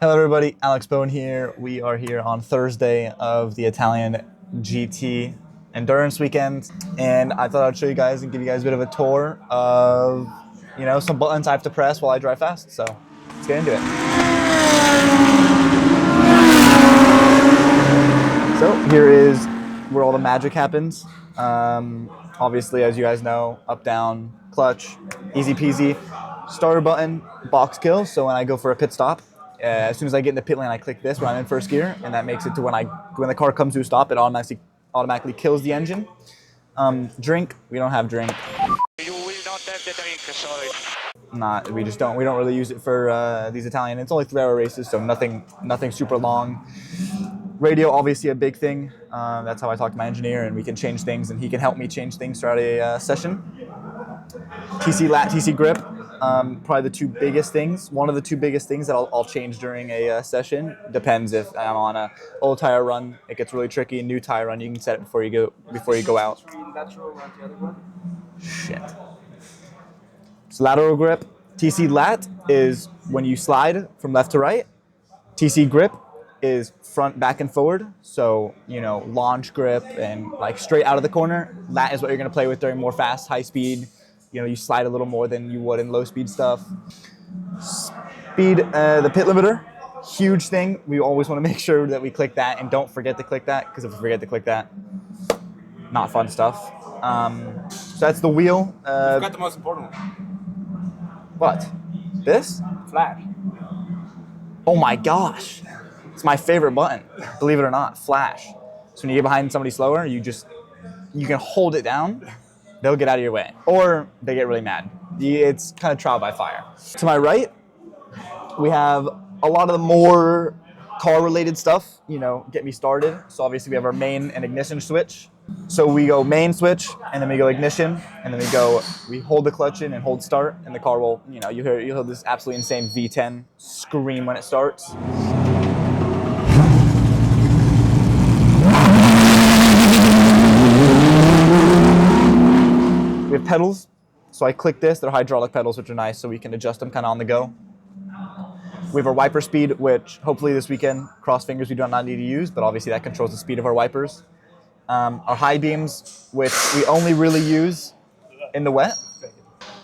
Hello everybody, Alex Bowen here. We are here on Thursday of the Italian GT endurance weekend, and I thought I'd show you guys and give you guys a bit of a tour of, some buttons I have to press while I drive fast. So let's get into it. So here is where all the magic happens. Obviously, as you guys know, up, down, clutch, easy peasy. Starter button, box kill. So when I go for a pit stop, as soon as I get in the pit lane, I click this when I'm in first gear, and that makes it to when the car comes to a stop, it automatically kills the engine. Drink, we don't have drink. You will not have the drink, sorry. We don't really use it for these Italian. It's only 3-hour races, so nothing super long. Radio, obviously a big thing. That's how I talk to my engineer, and we can change things, and he can help me change things throughout a session. TC lat, TC grip, probably the two biggest things. One of the two biggest things that I'll change during a session. Depends if I'm on a old tire run, it gets really tricky. A new tire run, you can set it before you go out. Shit. So lateral grip, TC lat is when you slide from left to right. TC grip is front, back, and forward. So, launch grip and like straight out of the corner. That is what you're gonna play with during more fast, high speed. You slide a little more than you would in low speed stuff. Speed, the pit limiter, huge thing. We always wanna make sure that we click that and don't forget to click that, because if we forget to click that, not fun stuff. So that's the wheel. You forgot the most important one. What? This? Flash. Oh my gosh. It's my favorite button, believe it or not, flash. So when you get behind somebody slower, you can hold it down, they'll get out of your way. Or they get really mad. It's kind of trial by fire. To my right, we have a lot of the more car-related stuff, get me started. So obviously we have our main and ignition switch. So we go main switch, and then we go ignition, and then we hold the clutch in and hold start, and the car will, you'll hear this absolutely insane V10 scream when it starts. We have pedals, so I click this. They're hydraulic pedals, which are nice, so we can adjust them kind of on the go. We have our wiper speed, which hopefully this weekend, cross fingers, we do not need to use, but obviously that controls the speed of our wipers. Our high beams, which we only really use in the wet.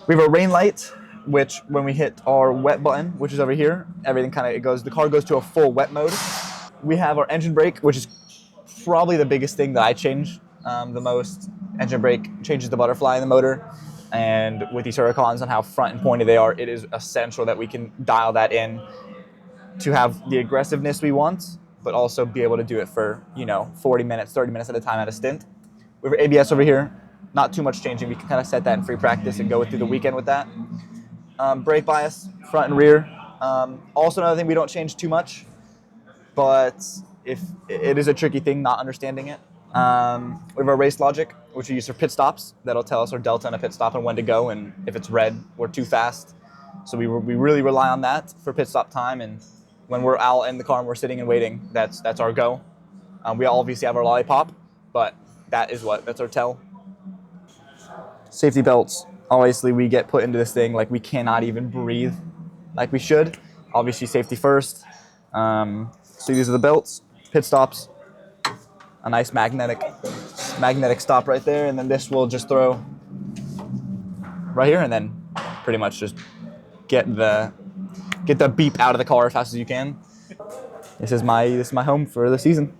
We have our rain light, which when we hit our wet button, which is over here, the car goes to a full wet mode. We have our engine brake, which is probably the biggest thing that I change the most. Engine brake changes the butterfly in the motor, and with these Huracans and how front and pointed they are, it is essential that we can dial that in to have the aggressiveness we want, but also be able to do it for 40 minutes, 30 minutes at a time at a stint. We have ABS over here, not too much changing. We can kind of set that in free practice and go through the weekend with that. Brake bias, front and rear. Also another thing we don't change too much, but if it is a tricky thing not understanding it. We have our race logic, which we use for pit stops. That'll tell us our delta in a pit stop and when to go, and if it's red, we're too fast. So we really rely on that for pit stop time, and when we're out in the car and we're sitting and waiting, that's our go. We obviously have our lollipop, but that's our tell. Safety belts. Obviously, we get put into this thing like we cannot even breathe like we should. Obviously, safety first. So these are the belts, pit stops. A nice magnetic stop right there, and then this will just throw right here, and then pretty much just get the beep out of the car as fast as you can. This is my home for the season.